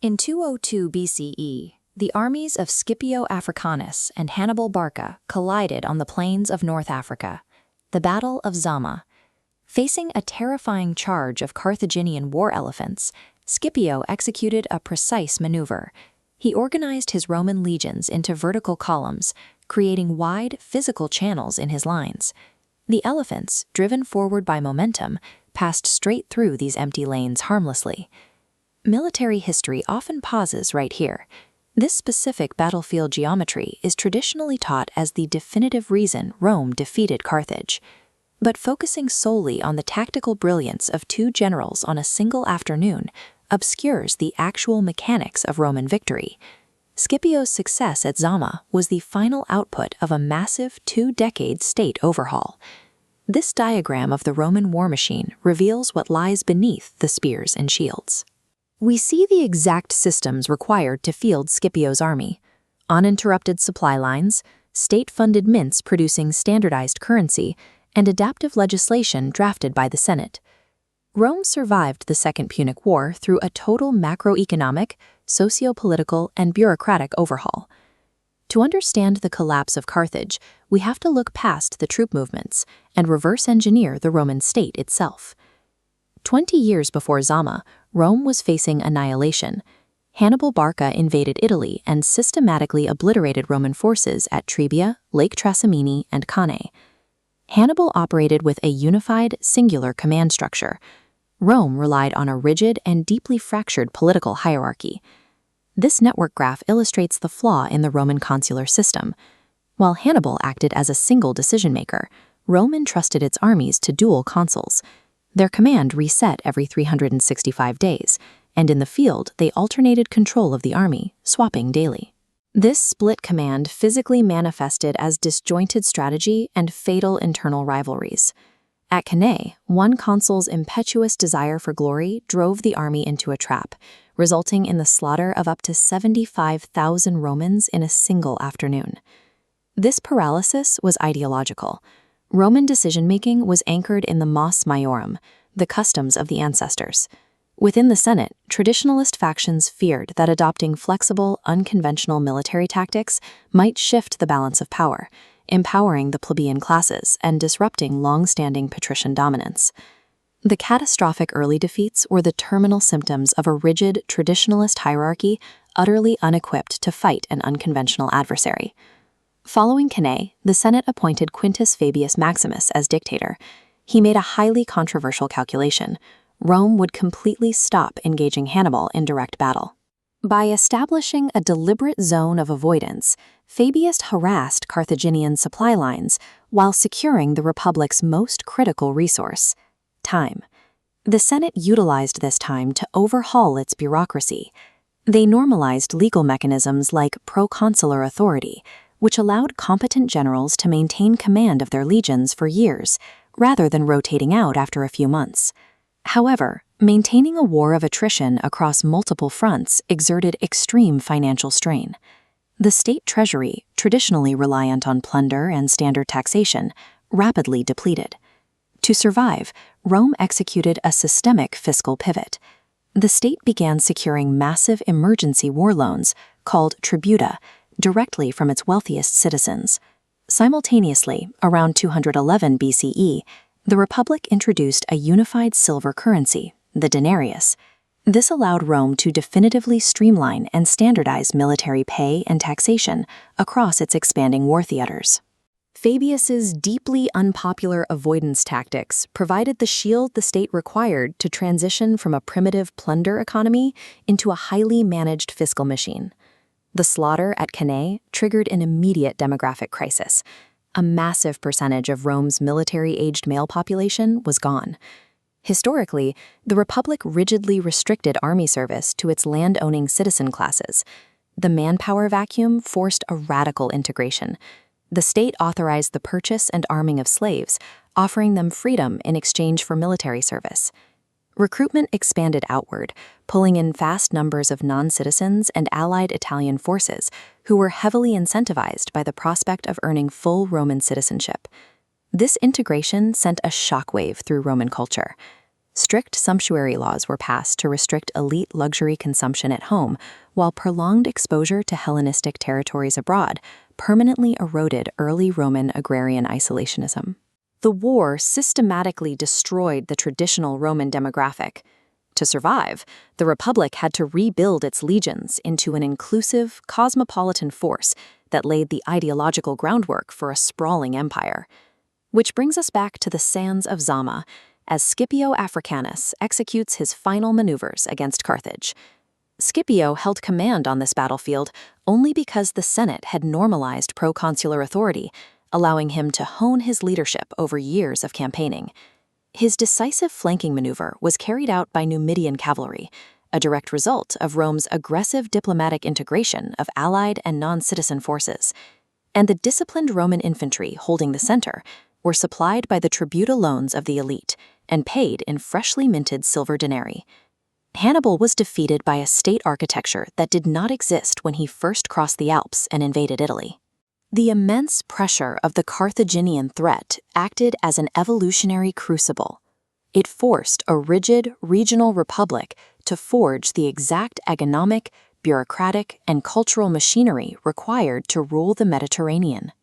In 202 BCE, the armies of Scipio Africanus and Hannibal Barca collided on the plains of North Africa, the Battle of Zama. Facing a terrifying charge of Carthaginian war elephants, Scipio executed a precise maneuver. He organized his Roman legions into vertical columns, creating wide physical channels in his lines. The elephants, driven forward by momentum, passed straight through these empty lanes harmlessly. Military history often pauses right here. This specific battlefield geometry is traditionally taught as the definitive reason Rome defeated Carthage. But focusing solely on the tactical brilliance of two generals on a single afternoon obscures the actual mechanics of Roman victory. Scipio's success at Zama was the final output of a massive two-decade state overhaul. This diagram of the Roman war machine reveals what lies beneath the spears and shields. We see the exact systems required to field Scipio's army: uninterrupted supply lines, state-funded mints producing standardized currency, and adaptive legislation drafted by the Senate. Rome survived the Second Punic War through a total macroeconomic, sociopolitical, and bureaucratic overhaul. To understand the collapse of Carthage, we have to look past the troop movements and reverse engineer the Roman state itself. 20 years before Zama, Rome was facing annihilation. Hannibal Barca invaded Italy and systematically obliterated Roman forces at Trebia, Lake Trasimene, and Cannae. Hannibal operated with a unified, singular command structure. Rome relied on a rigid and deeply fractured political hierarchy. This network graph illustrates the flaw in the Roman consular system. While Hannibal acted as a single decision-maker, Rome entrusted its armies to dual consuls. Their command reset every 365 days, and in the field they alternated control of the army, swapping daily. This split command physically manifested as disjointed strategy and fatal internal rivalries. At Cannae, one consul's impetuous desire for glory drove the army into a trap, resulting in the slaughter of up to 75,000 Romans in a single afternoon. This paralysis was ideological. Roman decision-making was anchored in the mos maiorum, the customs of the ancestors. Within the Senate, traditionalist factions feared that adopting flexible, unconventional military tactics might shift the balance of power, empowering the plebeian classes and disrupting long-standing patrician dominance. The catastrophic early defeats were the terminal symptoms of a rigid, traditionalist hierarchy utterly unequipped to fight an unconventional adversary. Following Cannae, the Senate appointed Quintus Fabius Maximus as dictator. He made a highly controversial calculation: Rome would completely stop engaging Hannibal in direct battle. By establishing a deliberate zone of avoidance, Fabius harassed Carthaginian supply lines while securing the Republic's most critical resource: time. The Senate utilized this time to overhaul its bureaucracy. They normalized legal mechanisms like Proconsular Authority, which allowed competent generals to maintain command of their legions for years, rather than rotating out after a few months. However, maintaining a war of attrition across multiple fronts exerted extreme financial strain. The state treasury, traditionally reliant on plunder and standard taxation, rapidly depleted. To survive, Rome executed a systemic fiscal pivot. The state began securing massive emergency war loans, called tributa, directly from its wealthiest citizens. Simultaneously, around 211 BCE, the Republic introduced a unified silver currency, the denarius. This allowed Rome to definitively streamline and standardize military pay and taxation across its expanding war theaters. Fabius's deeply unpopular avoidance tactics provided the shield the state required to transition from a primitive plunder economy into a highly managed fiscal machine. The slaughter at Cannae triggered an immediate demographic crisis. A massive percentage of Rome's military-aged male population was gone. Historically, the Republic rigidly restricted army service to its land-owning citizen classes. The manpower vacuum forced a radical integration. The state authorized the purchase and arming of slaves, offering them freedom in exchange for military service. Recruitment expanded outward, pulling in vast numbers of non-citizens and allied Italian forces who were heavily incentivized by the prospect of earning full Roman citizenship. This integration sent a shockwave through Roman culture. Strict sumptuary laws were passed to restrict elite luxury consumption at home, while prolonged exposure to Hellenistic territories abroad permanently eroded early Roman agrarian isolationism. The war systematically destroyed the traditional Roman demographic. To survive, the Republic had to rebuild its legions into an inclusive, cosmopolitan force that laid the ideological groundwork for a sprawling empire. Which brings us back to the sands of Zama, as Scipio Africanus executes his final maneuvers against Carthage. Scipio held command on this battlefield only because the Senate had normalized proconsular authority, allowing him to hone his leadership over years of campaigning. His decisive flanking maneuver was carried out by Numidian cavalry, a direct result of Rome's aggressive diplomatic integration of allied and non-citizen forces. And the disciplined Roman infantry holding the center were supplied by the tributal loans of the elite and paid in freshly minted silver denarii. Hannibal was defeated by a state architecture that did not exist when he first crossed the Alps and invaded Italy. The immense pressure of the Carthaginian threat acted as an evolutionary crucible. It forced a rigid regional republic to forge the exact economic, bureaucratic, and cultural machinery required to rule the Mediterranean.